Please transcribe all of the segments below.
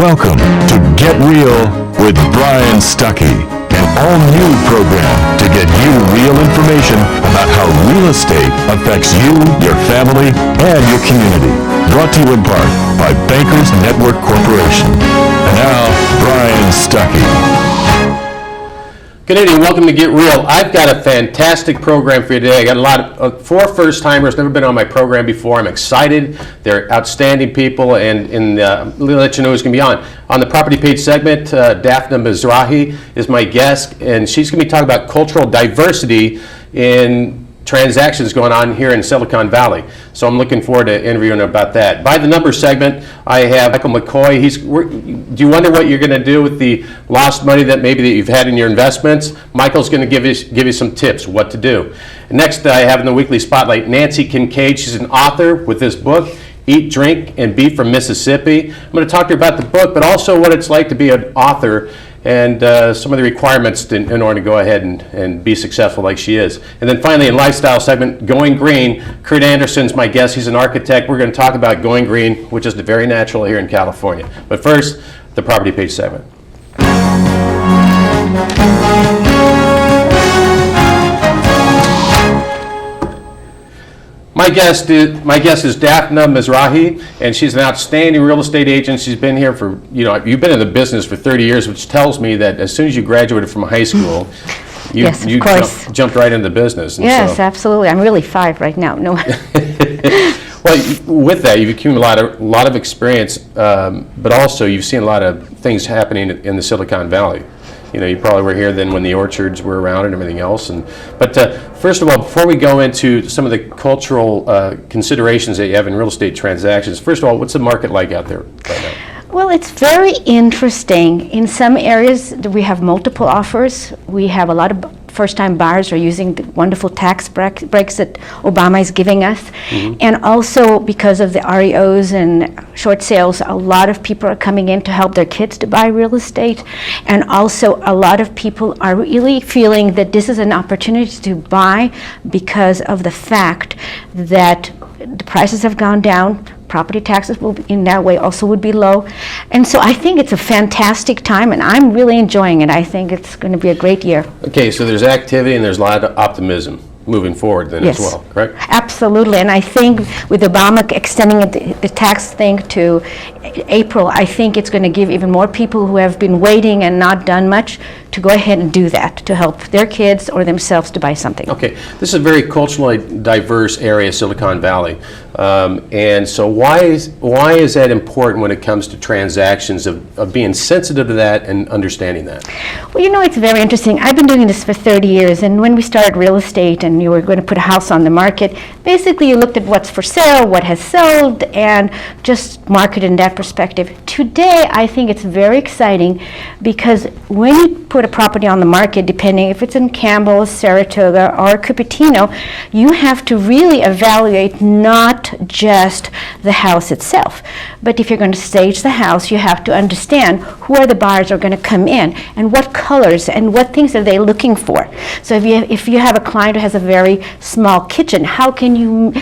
Welcome to Get Real with Brian Stuckey, an all-new program to get you real information about how real estate affects you, your family, and your community. Brought to you in part by Bankers Network Corporation. And now, Brian Stuckey. Good evening, welcome to Get Real. I've got a fantastic program for you today. I got a lot of four first-timers, never been on my program before. I'm excited. They're outstanding people, and let you know who's going to be on. On the property page segment, Dafna Mizrahl is my guest, and she's going to be talking about cultural diversity in transactions going on here in Silicon Valley. So I'm looking forward to interviewing about that. By the numbers segment, I have McCoy. Do you wonder what you're going to do with the lost money that you've had in your investments? Michael's going to give you some tips what to do. Next, I have in the weekly spotlight Nancy Kincaid. She's an author with this book, Eat, Drink, and Be from Mississippi. I'm going to talk to her about the book, but also what it's like to be an author and some of the requirements in order to go ahead and be successful like she is. And then finally, in lifestyle segment, Going Green, Kurt Anderson's my guest. He's an architect. We're going to talk about going green, which is very natural here in California. But first, the property page segment. My guest is Dafna Mizrahl, and she's an outstanding real estate agent. She's been here for, you've been in the business for 30 years, which tells me that as soon as you graduated from high school, you jumped right into the business. And yes, absolutely. I'm really 5 right now. No. Well, with that, you've accumulated a lot of experience, but also you've seen a lot of things happening in the Silicon Valley. You probably were here then when the orchards were around and everything else. But first of all, before we go into some of the cultural considerations that you have in real estate transactions, first of all, what's the market like out there right now? Well, it's very interesting. In some areas, we have multiple offers. We have a lot of first-time buyers are using the wonderful tax breaks that Obama is giving us. Mm-hmm. And also because of the REOs and short sales, a lot of people are coming in to help their kids to buy real estate. And also a lot of people are really feeling that this is an opportunity to buy because of the fact that the prices have gone down. Property taxes will be, in that way also would be low. And so I think it's a fantastic time, and I'm really enjoying it. I think it's going to be a great year. Okay, so there's activity and there's a lot of optimism moving forward then as well, correct? Absolutely, and I think with Obama extending the tax thing to April, I think it's going to give even more people who have been waiting and not done much to go ahead and do that, to help their kids or themselves to buy something. Okay, this is a very culturally diverse area, Silicon Valley. And so why is that important when it comes to transactions, of being sensitive to that and understanding that? Well, it's very interesting. I've been doing this for 30 years, and when we started real estate and you were going to put a house on the market, basically you looked at what's for sale, what has sold, and just market in that perspective. Today, I think it's very exciting because when you put a property on the market, depending if it's in Campbell, Saratoga, or Cupertino, you have to really evaluate not just the house itself, but if you're going to stage the house, you have to understand who are the buyers who are going to come in and what colors and what things are they looking for. So if you have a client who has a very small kitchen, how can you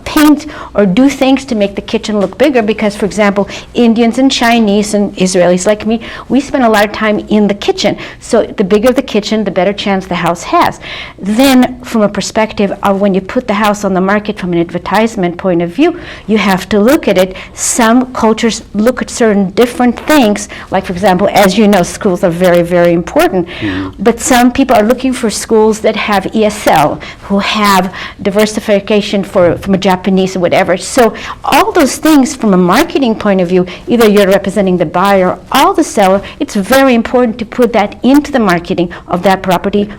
paint or do things to make the kitchen look bigger? Because, for example, Indians and Chinese and Israelis like me, we spend a lot of time in the kitchen. So the bigger the kitchen, the better chance the house has. Then from a perspective of when you put the house on the market from an advertisement point of view, you have to look at it. Some cultures look at certain different things, like for example, as you know, schools are very, very important. Mm-hmm. But some people are looking for schools that have ESL, who have diversification from a Japanese or whatever. So all those things from a marketing point of view, either you're representing the buyer or the seller, it's very important to put that into the marketing of that property.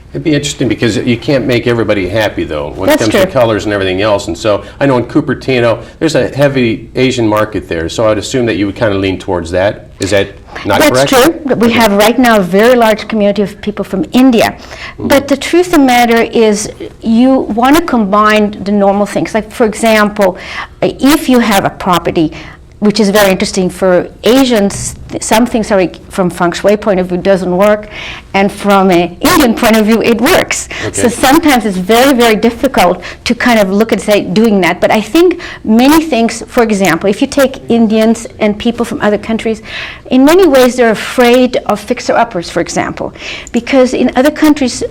It'd be interesting because you can't make everybody happy, though, when it comes to colors and everything else. And so I know in Cupertino, there's a heavy Asian market there. So I'd assume that you would kind of lean towards that. Is that not correct? That's true. We have right now a very large community of people from India. Mm-hmm. But the truth of the matter is you want to combine the normal things. Like, for example, if you have a property which is very interesting for Asians. Some things are from feng shui point of view doesn't work, and from an Indian point of view it works. Okay. So sometimes it's very, very difficult to kind of look and say doing that. But I think many things, for example, if you take Indians and people from other countries, in many ways they're afraid of fixer-uppers, for example, because in other countries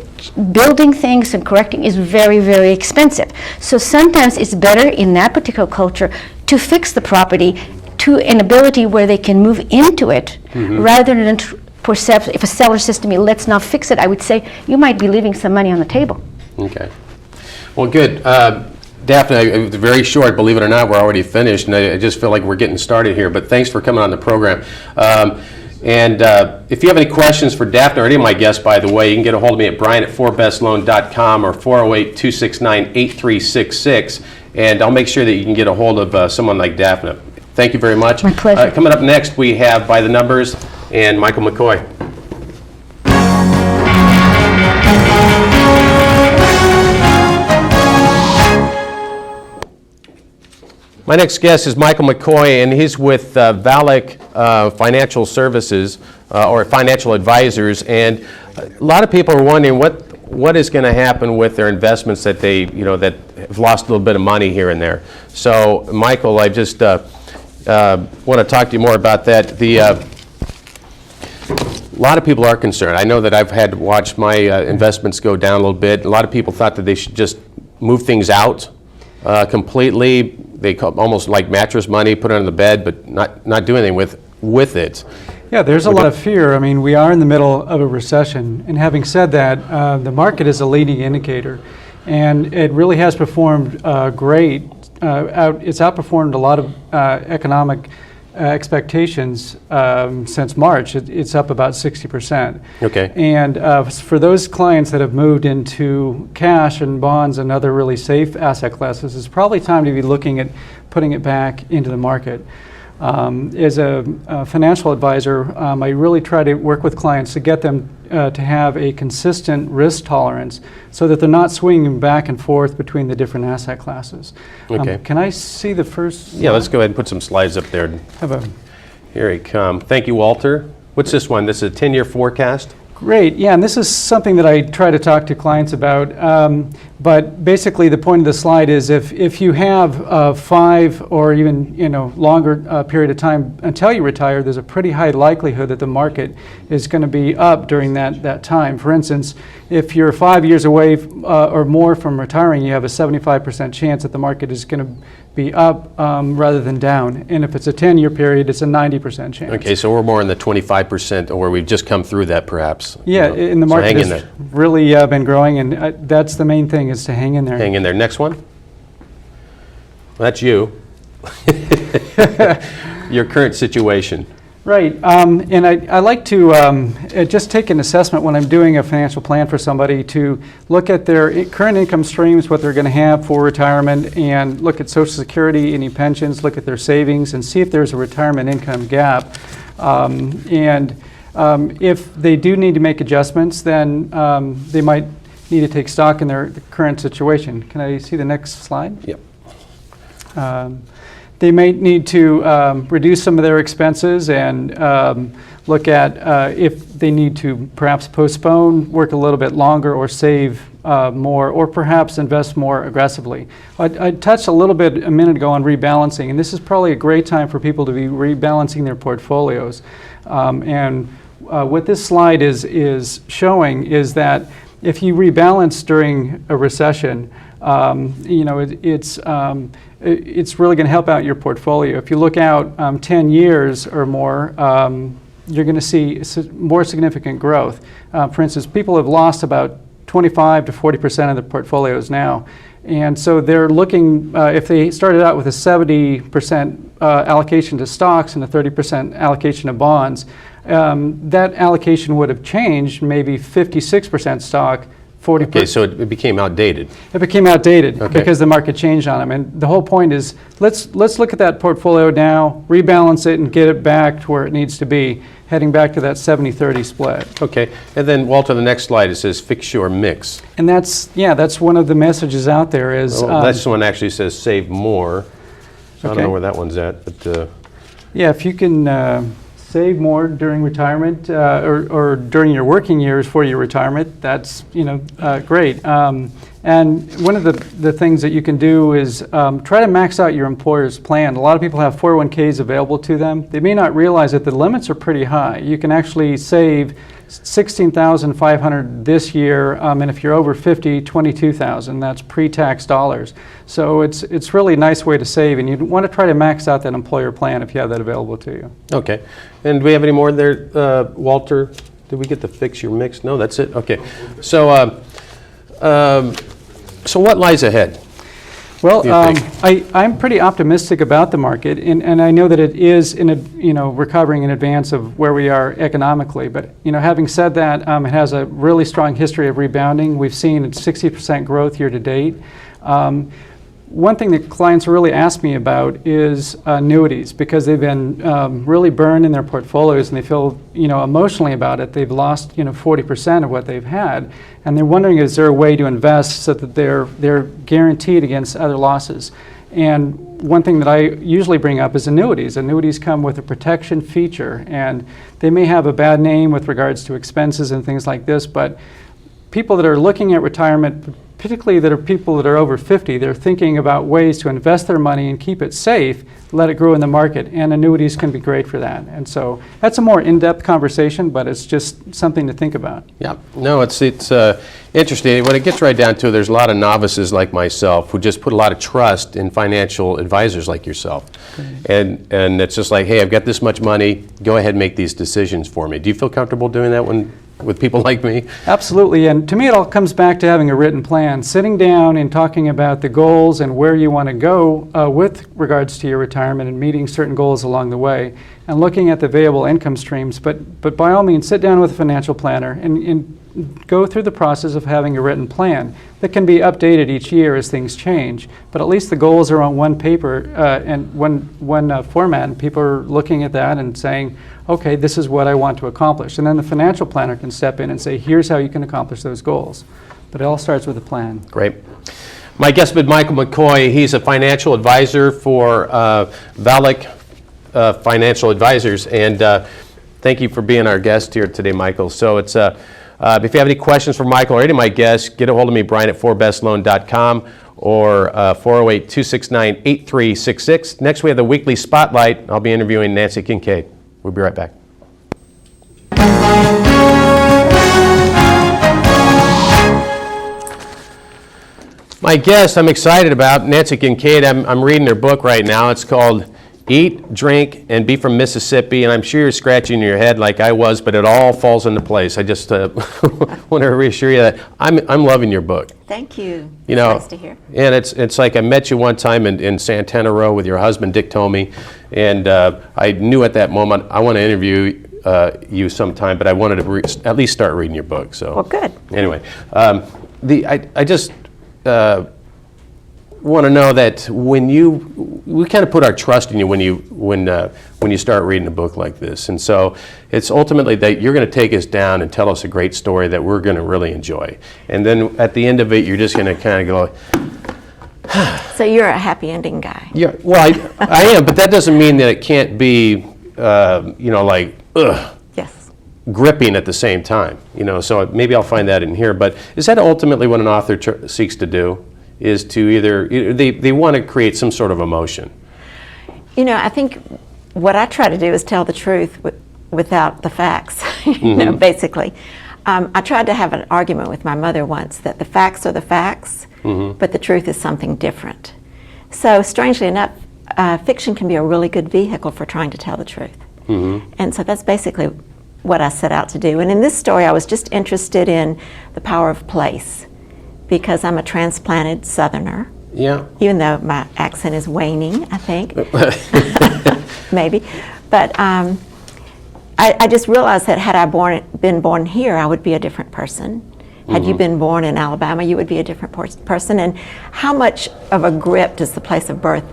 building things and correcting is very, very expensive. So sometimes it's better in that particular culture to fix the property to an ability where they can move into it, rather than if a seller says to me, let's now fix it, I would say, you might be leaving some money on the table. Okay. Well, good. Dafna, it was very short, believe it or not, we're already finished, and I just feel like we're getting started here, but thanks for coming on the program. If you have any questions for Dafna or any of my guests, by the way, you can get a hold of me at brian@4bestloan.com or 408-269-8366, and I'll make sure that you can get a hold of someone like Dafna. Thank you very much. My pleasure. Coming up next, we have By the Numbers and Michael McCoy. My next guest is Michael McCoy, and he's with VALIC Financial Services, or Financial Advisors, and a lot of people are wondering what is going to happen with their investments that they, that have lost a little bit of money here and there. So, Michael, I just want to talk to you more about that. A lot of people are concerned. I know that I've had to watch my investments go down a little bit. A lot of people thought that they should just move things out completely. They almost like mattress money, put it on the bed, but not do anything with it. Yeah, there's a lot of fear. I mean, we are in the middle of a recession, and having said that, the market is a leading indicator, and it really has performed great. It's outperformed a lot of economic expectations since March. It's up about 60%. Okay. And for those clients that have moved into cash and bonds and other really safe asset classes, it's probably time to be looking at putting it back into the market. As a financial advisor, I really try to work with clients to get them to have a consistent risk tolerance so that they're not swinging back and forth between the different asset classes. Okay. Can I see the first? Yeah, let's go ahead and put some slides up there. Here he come. Thank you, Walter. What's this one? This is a 10-year forecast? Great, yeah, and this is something that I try to talk to clients about. But basically, the point of the slide is if you have 5 or even longer period of time until you retire, there's a pretty high likelihood that the market is going to be up during that time. For instance, if you're 5 years away or more from retiring, you have a 75% chance that the market is going to be up rather than down. And if it's a 10-year period, it's a 90% chance. Okay, so we're more in the 25%, or we've just come through that, perhaps. Yeah, and the So market hang in has there. really been growing, and that's the main thing, is to hang in there. Hang in there. Next one. Well, that's you. Your current situation. Right, and I like to just take an assessment when I'm doing a financial plan for somebody to look at their current income streams, what they're going to have for retirement, and look at Social Security, any pensions, look at their savings, and see if there's a retirement income gap. If they do need to make adjustments, then they might need to take stock in their current situation. Can I see the next slide? Yep. They may need to reduce some of their expenses and look at if they need to perhaps postpone, work a little bit longer, or save more, or perhaps invest more aggressively. I touched a little bit a minute ago on rebalancing, and this is probably a great time for people to be rebalancing their portfolios. What this slide is showing is that if you rebalance during a recession, it's really going to help out your portfolio. If you look out 10 years or more, you're going to see more significant growth. For instance, people have lost about 25 to 40% of their portfolios now. And so they're looking, if they started out with a 70% allocation to stocks and a 30% allocation to bonds, that allocation would have changed, maybe 56% stock, 40%. Okay, so it became outdated. It became outdated Okay. because the market changed on them. And the whole point is, let's look at that portfolio now, rebalance it, and get it back to where it needs to be, heading back to that 70-30 split. Okay, and then Walter, the next slide, it says fix your mix. And that's one of the messages out there is... This one actually says save more. So I Okay. don't know where that one's at, but Yeah, if you can save more during retirement or during your working years for your retirement, that's great. And one of the things that you can do is try to max out your employer's plan. A lot of people have 401ks available to them. They may not realize that the limits are pretty high. You can actually save $16,500 this year, and if you're over 50, $22,000. That's pre-tax dollars. So it's really a nice way to save, and you want to try to max out that employer plan if you have that available to you. Okay. And do we have any more there, Walter? Did we get to fix your mix? No, that's it? Okay. So, so what lies ahead? Well, do you think? I'm pretty optimistic about the market, and I know that it is recovering in advance of where we are economically. But having said that, it has a really strong history of rebounding. We've seen 60% growth year to date. One thing that clients really ask me about is annuities, because they've been really burned in their portfolios, and they feel emotionally about it. They've lost 40% of what they've had, and they're wondering, is there a way to invest so that they're guaranteed against other losses? And one thing that I usually bring up is annuities. Annuities come with a protection feature, and they may have a bad name with regards to expenses and things like this, but people that are looking at retirement, particularly that are people that are over 50, they're thinking about ways to invest their money and keep it safe, let it grow in the market, and annuities can be great for that. And so that's a more in-depth conversation, but it's just something to think about. Yeah, no, it's interesting. When it gets right down to it, there's a lot of novices like myself who just put a lot of trust in financial advisors like yourself. And it's just like, hey, I've got this much money, go ahead and make these decisions for me. Do you feel comfortable doing that with people like me? Absolutely, and to me it all comes back to having a written plan, sitting down and talking about the goals and where you want to go with regards to your retirement and meeting certain goals along the way, and looking at the available income streams. But by all means, sit down with a financial planner and go through the process of having a written plan that can be updated each year as things change. But at least the goals are on one paper and one format, and people are looking at that and saying, okay, this is what I want to accomplish. And then the financial planner can step in and say, here's how you can accomplish those goals. But it all starts with a plan. Great. My guest has been Michael McCoy. He's a financial advisor for VALIC Financial Advisors. And thank you for being our guest here today, Michael. So it's if you have any questions for Michael or any of my guests, get a hold of me, Brian, at 4bestloan.com or 408-269-8366. Next, we have the weekly spotlight. I'll be interviewing Nancy Kincaid. We'll be right back. My guest, I'm excited about, Nancy Kincaid. I'm reading her book right now. It's called Eat, Drink, and Be from Mississippi, and I'm sure you're scratching your head like I was, but it all falls into place. I just want to reassure you that I'm loving your book. Thank you. You know, nice to hear. And it's like I met you one time in Santana Row with your husband, Dick Tomey, and I knew at that moment I want to interview you sometime, but I wanted to at least start reading your book. So, well, good. Anyway, I just want to know that we kind of put our trust in you when you start reading a book like this, and so it's ultimately that you're going to take us down and tell us a great story that we're going to really enjoy, and then at the end of it, you're just going to kind of go. So you're a happy ending guy. Yeah, well, I am, but that doesn't mean that it can't be, like, Yes. gripping at the same time. So maybe I'll find that in here. But is that ultimately what an author seeks to do? Is to either they want to create some sort of emotion? I think what I try to do is tell the truth without the facts. Basically. I tried to have an argument with my mother once that the facts are the facts, but the truth is something different. So strangely enough, fiction can be a really good vehicle for trying to tell the truth. And so that's basically what I set out to do. And in this story, I was just interested in the power of place, because I'm a transplanted Southerner. Yeah. Even though my accent is waning, I think. Maybe. But I just realized that had I been born here, I would be a different person. Had you been born in Alabama, you would be a different person. And how much of a grip does the place of birth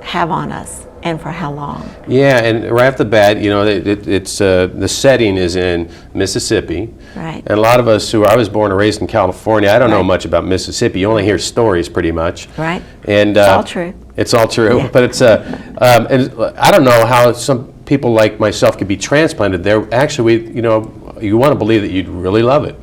have on us? and for how long. Yeah, and right off the bat, you know, it's the setting is in Mississippi. Right. And a lot of us I was born and raised in California, I don't know Right. much about Mississippi. You only hear stories pretty much. Right. And It's all true. It's all true. Yeah. But it's and I don't know how some people like myself could be transplanted there. Actually, you know, you want to believe that you'd really love it.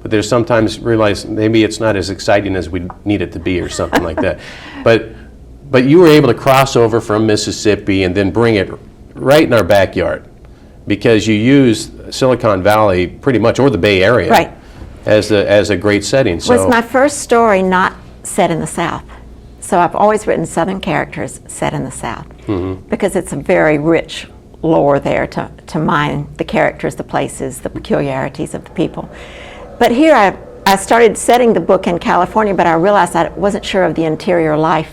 But there's sometimes realize maybe it's not as exciting as we need it to be or something like that. But you were able to cross over from Mississippi and then bring it right in our backyard because you use Silicon Valley pretty much, or the Bay Area, Right. as a great setting. Was my first story not set in the South. So I've always written Southern characters set in the South because it's a very rich lore there to mine the characters, the places, the peculiarities of the people. But here I started setting the book in California, but I realized I wasn't sure of the interior life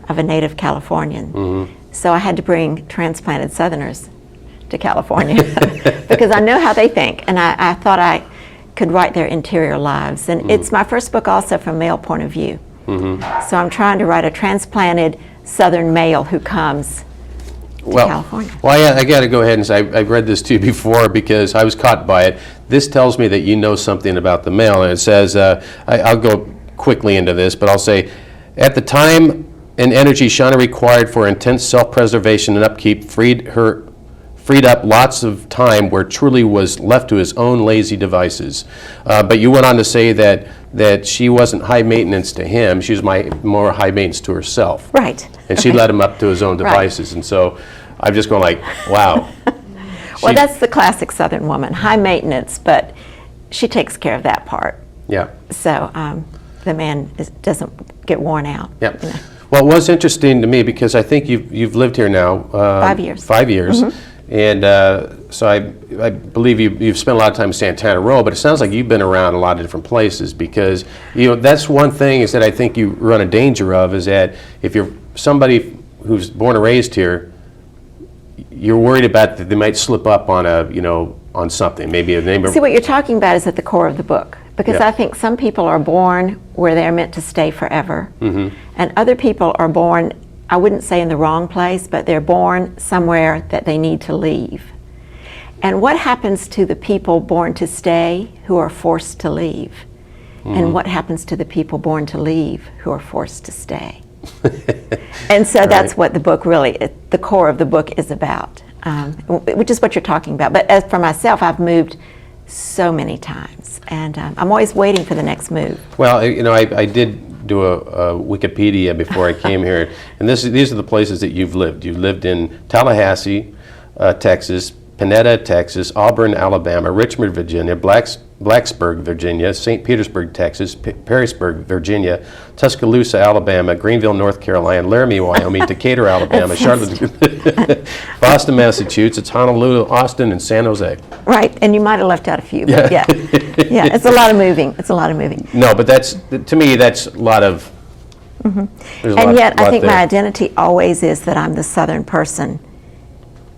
of a native Californian. So I had to bring transplanted Southerners to California because I know how they think, and I thought I could write their interior lives. And it's my first book also from male point of view. So I'm trying to write a transplanted Southern male who comes to California. Well, I got to go ahead and say I've read this to you before because I was caught by it. This tells me that you know something about the male, and it says, I'll go quickly into this, but I'll say, at the time and energy Shauna required for intense self-preservation and upkeep freed up lots of time where Truly was left to his own lazy devices. But you went on to say that she wasn't high maintenance to him, she was more high maintenance to herself. Right. And she let him up to his own devices. And so I'm just going like, wow. Well, that's the classic Southern woman, high maintenance, but she takes care of that part. Yeah. So the man doesn't get worn out. Yeah. You know. Well, it was interesting to me because I think you've lived here now 5 years. 5 years, and so I believe you've spent a lot of time in Santana Row. But it sounds like you've been around a lot of different places because that's one thing is that I think you run a danger of is that if you're somebody who's born and raised here, you're worried about that they might slip up on on something, maybe a neighbor. See, what you're talking about is at the core of the book. Because Yeah. I think some people are born where they're meant to stay forever. And other people are born, I wouldn't say in the wrong place, but they're born somewhere that they need to leave. And what happens to the people born to stay who are forced to leave? And what happens to the people born to leave who are forced to stay? And so that's what the book really, the core of the book is about, which is what you're talking about. But as for myself, I've moved so many times, and I'm always waiting for the next move. Well, I did do a Wikipedia before I came here, and these are the places that you've lived. You've lived in Tallahassee, Texas, Panetta, Texas, Auburn, Alabama, Richmond, Virginia, Blacksburg, Virginia, St. Petersburg, Texas, Perrysburg, Virginia, Tuscaloosa, Alabama, Greenville, North Carolina, Laramie, Wyoming, Decatur, Alabama, Charlotte, Boston, Massachusetts, Honolulu, Austin, and San Jose. Right, and you might have left out a few, but yeah. Yeah, it's a lot of moving. It's a lot of moving. No, but to me, that's a lot of. There's a And lot- yet, I lot think there. my identity always is that I'm the Southern person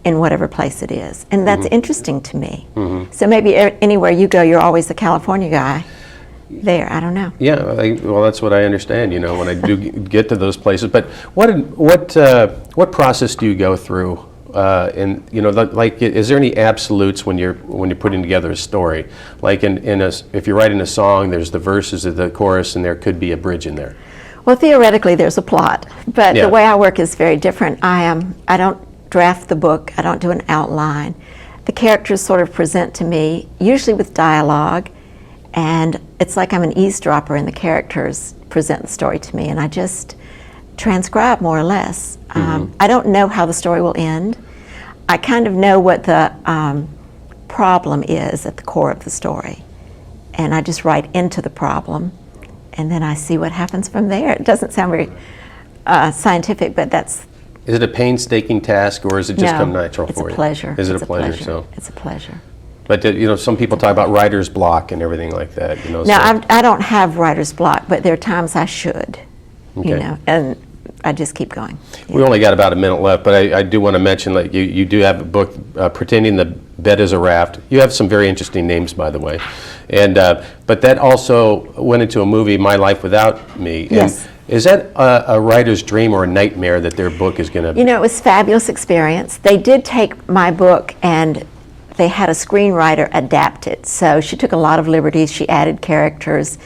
in whatever place it is. And that's interesting to me. So maybe anywhere you go, you're always the California guy there. I don't know. Yeah, well, that's what I understand. When I do get to those places. But what process do you go through? And like, is there any absolutes when you're putting together a story? Like if you're writing a song, there's the verses of the chorus, and there could be a bridge in there. Well, theoretically, there's a plot, but Yeah. the way I work is very different. I don't draft the book. I don't do an outline. The characters sort of present to me, usually with dialogue, and it's like I'm an eavesdropper, and the characters present the story to me, and I just transcribe more or less. I don't know how the story will end. I kind of know what the problem is at the core of the story, and I just write into the problem, and then I see what happens from there. It doesn't sound very scientific, but that's. Is it a painstaking task, or is it just come natural for you? It's a pleasure. Is it It's a pleasure? So, it's a pleasure. but some people talk about writer's block and everything like that. Now, I don't have writer's block, but there are times I should, Okay. and I just keep going. We only got about a minute left, but I do want to mention that you do have a book, Pretending the Bed is a Raft. You have some very interesting names, by the way. And but that also went into a movie, My Life Without Me. Yes. Is that a writer's dream or a nightmare that their book is going to... You know, it was a fabulous experience. They did take my book and they had a screenwriter adapt it. So she took a lot of liberties. She added characters.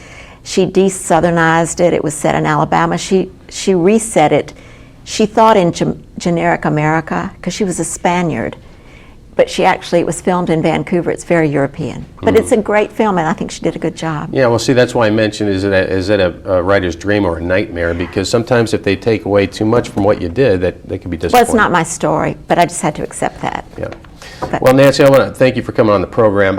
She de-Southernized it. It was set in Alabama. She reset it. She thought in generic America because she was a Spaniard. But it was filmed in Vancouver. It's very European. But it's a great film, and I think she did a good job. Yeah, well, see, that's why I mentioned, is it a writer's dream or a nightmare? Because sometimes if they take away too much from what you did, that they can be disappointing. Well, it's not my story, but I just had to accept that. Yeah. But- Well, Nancy, I want to thank you for coming on the program.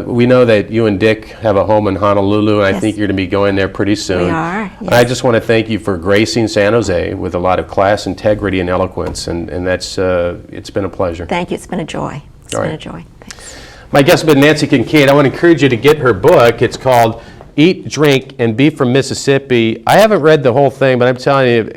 We know that you and Dick have a home in Honolulu, and I Yes. think you're going to be going there pretty soon. We are, And I just want to thank you for gracing San Jose with a lot of class, integrity, and eloquence, and that's it's been a pleasure. Thank you. It's been a joy. It's All been right. a joy. Thanks. My guest has been Nancy Kincaid. I want to encourage you to get her book. It's called Eat, Drink, and Be from Mississippi. I haven't read the whole thing, but I'm telling you,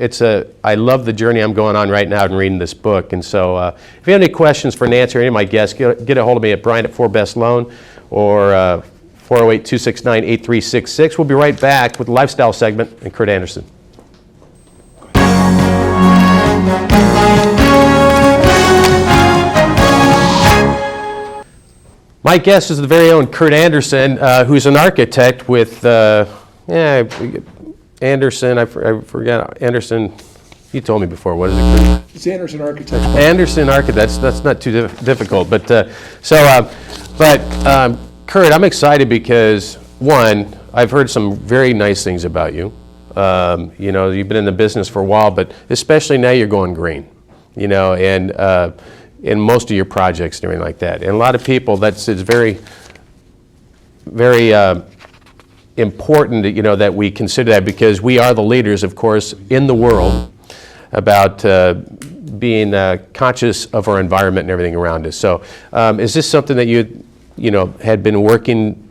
I love the journey I'm going on right now in reading this book. And so if you have any questions for Nancy or any of my guests, get a hold of me at Brian at 4Best Loan or 408-269-8366. We'll be right back with the lifestyle segment and Kurt Anderson. My guest is the very own Kurt Anderson, who's an architect with, Anderson, I forgot, Anderson, you told me before, what is it, Kurt? It's Anderson Architects. Anderson Architects, that's not too difficult, but, Kurt, I'm excited because, one, I've heard some very nice things about you. You know, you've been in the business for a while, but especially now you're going green, you know, and in most of your projects and everything like that. And a lot of people, it's very, very important, you know, that we consider that because we are the leaders, of course, in the world about being conscious of our environment and everything around us. So is this something that you had been working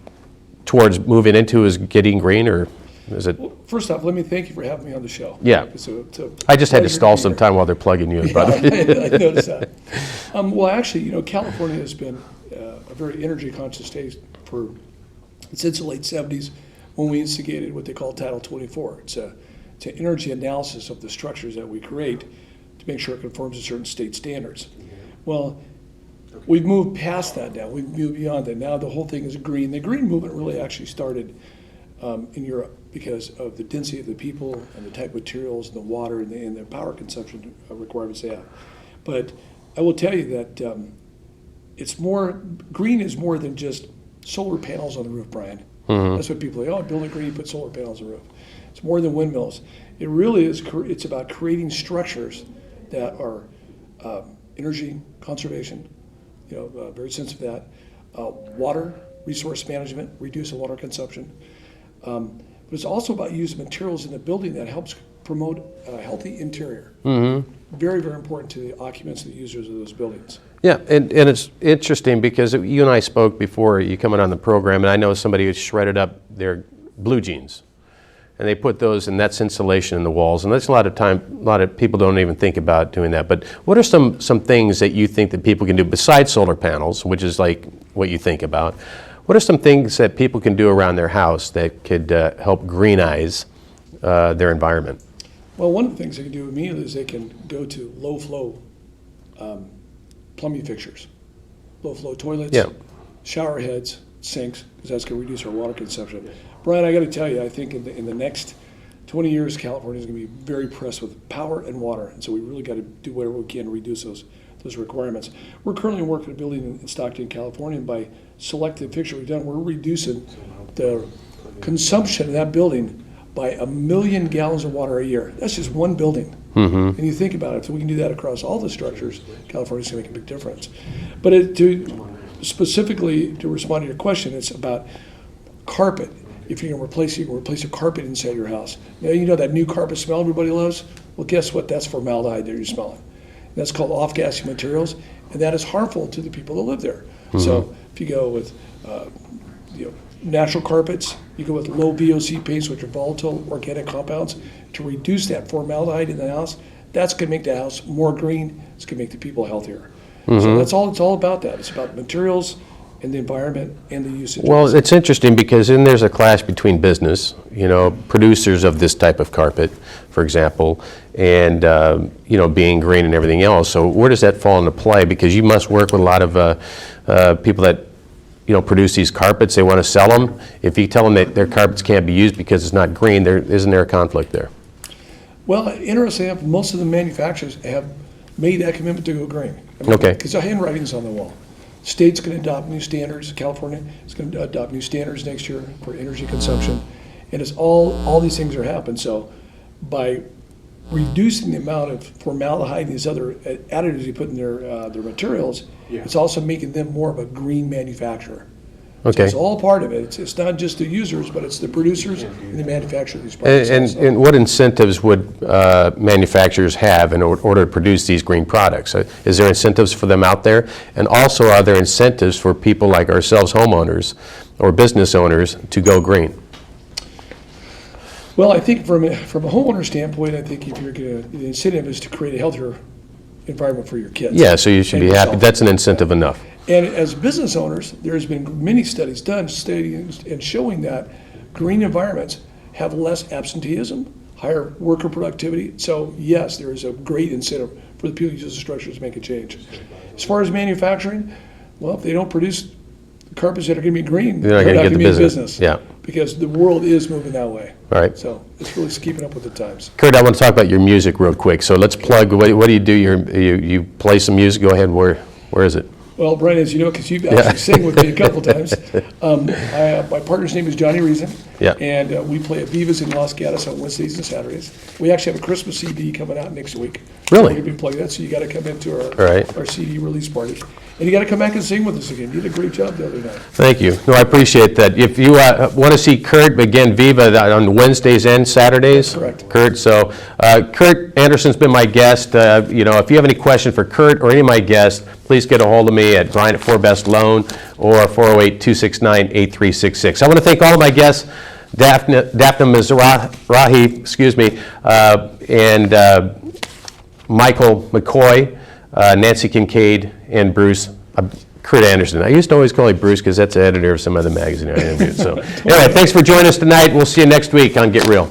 towards moving into, is getting green, or is it? Well, first off, let me thank you for having me on the show. Yeah. It's a I just had to pleasure stall be some here. time while they're plugging you in, Yeah, brother. I noticed that. Well, actually, California has been a very energy conscious state since the late 70s when we instigated what they call Title 24. It's an energy analysis of the structures that we create to make sure it conforms to certain state standards. Well, we've moved past that now. We've moved beyond that. Now the whole thing is green. The green movement really actually started in Europe because of the density of the people and the type of materials and the water and the power consumption requirements they have. But I will tell you that green is more than just solar panels on the roof, Brian. Mm-hmm. That's what people say, build a green, put solar panels on the roof. It's more than windmills. It really is, it's about creating structures that are energy conservation, very sensitive to that, water resource management, reducing water consumption. But it's also about using materials in the building that helps promote a healthy interior. Mm-hmm. Very, very important to the occupants and the users of those buildings. Yeah, and it's interesting because you and I spoke before you coming on the program, and I know somebody who shredded up their blue jeans, and they put those, and that's insulation in the walls, and that's a lot of people don't even think about doing that. But what are some things that you think that people can do besides solar panels, which is like what you think about? What are some things that people can do around their house that could help greenize their environment? Well, one of the things they can do immediately is they can go to low flow plumbing fixtures, low flow toilets, shower heads, sinks, because that's going to reduce our water consumption. Brian, I got to tell you, I think in the next 20 years, California is going to be very pressed with power and water, and so we really got to do whatever we can to reduce those requirements. We're currently working on a building in Stockton, California, and by selective fixture we've done, we're reducing the consumption of that building by 1 million gallons of water a year. That's just one building. Mm-hmm. And you think about it, if we can do that across all the structures, California's going to make a big difference. But specifically to respond to your question, it's about carpet. If you're going to replace, you can replace a carpet inside your house. Now, that new carpet smell everybody loves? Well, guess what? That's formaldehyde that you're smelling. And that's called off-gassing materials, and that is harmful to the people that live there. Mm-hmm. So if you go with natural carpets, you go with low VOC paints, which are volatile organic compounds, to reduce that formaldehyde in the house. That's going to make the house more green. It's going to make the people healthier. Mm-hmm. So that's all. It's all about that. It's about materials and the environment and the usage. Well, it's interesting because then there's a clash between business, producers of this type of carpet, for example, and, being green and everything else. So where does that fall into play? Because you must work with a lot of people that, produce these carpets. They want to sell them. If you tell them that their carpets can't be used because it's not green, isn't there a conflict there? Well, interestingly enough, most of the manufacturers have made that commitment to go green. Okay. Because the handwriting's on the wall. State's going to adopt new standards. California is going to adopt new standards next year for energy consumption. And it's all these things are happening. So by reducing the amount of formaldehyde and these other additives you put in their materials, it's also making them more of a green manufacturer. Okay. So it's all part of it. It's not just the users, but it's the producers and the manufacturers of these products also. And what incentives would manufacturers have in order to produce these green products? Is there incentives for them out there? And also, are there incentives for people like ourselves, homeowners or business owners, to go green? Well, I think from a homeowner standpoint, I think if you're going to, the incentive is to create a healthier environment for your kids. Yeah, so you should and be happy. yourself. That's an incentive enough. And as business owners, there's been many studies done stating and showing that green environments have less absenteeism, higher worker productivity. So yes, there is a great incentive for the people who use the structures to make a change. As far as manufacturing, well, if they don't produce carpets that are going to be green, They're not gonna get the be in business. Yeah. Because the world is moving that way. Right. So it's really keeping up with the times. Kurt, I want to talk about your music real quick. So let's plug. What do you do? You play some music. Go ahead. Where is it? Well, Brian, as you know, because you've actually sang with me a couple times, my partner's name is Johnny Reason, Yeah. and we play at Viva's in Los Gatos on Wednesdays and Saturdays. We actually have a Christmas CD coming out next week. Really? So we're going to be playing that, so you got to come into All right. our CD release party. And you got to come back and sing with us again. You did a great job the other night. Thank you. No, I appreciate that. If you want to see Kurt, again, Viva on Wednesdays and Saturdays. Correct. Kurt, so Kurt Anderson's been my guest. If you have any question for Kurt or any of my guests, please get a hold of me at Brian at 4Best Loan or 408-269-8366. I want to thank all of my guests, Dafna Mizrahi, and Michael McCoy, Nancy Kincaid, and Bruce, Kurt Anderson. I used to always call him Bruce because that's the editor of some other magazine I interviewed. So anyway, thanks for joining us tonight. We'll see you next week on Get Real.